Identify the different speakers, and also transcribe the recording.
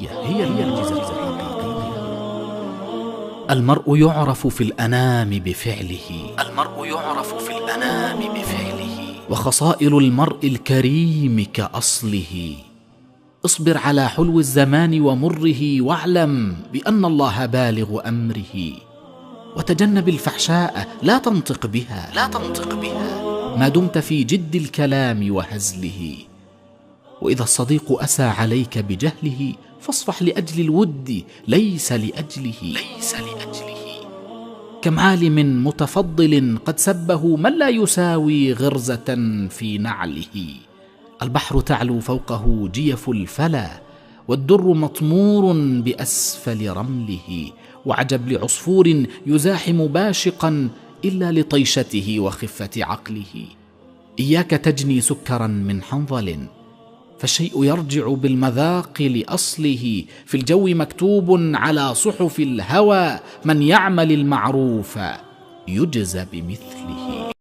Speaker 1: هي الميزة الحقيقية. المرء يعرف في الأنام بفعله، وخصائل المرء الكريم كأصله. اصبر على حلو الزمان ومره، واعلم بأن الله بالغ أمره. وتجنب الفحشاء، لا تنطق بها ما دمت في جد الكلام وهزله. وإذا الصديق أسى عليك بجهله، فاصفح لأجل الود ليس لأجله. كم عالم متفضل قد سبه من لا يساوي غرزة في نعله. البحر تعلو فوقه جيف الفلا، والدر مطمور بأسفل رمله. وعجب لعصفور يزاحم باشقا إلا لطيشته وخفة عقله. إياك تجني سكرا من حنظل، فالشيء يرجع بالمذاق لأصله. في الجو مكتوب على صحف الهوى، من يعمل المعروف يجزى بمثله.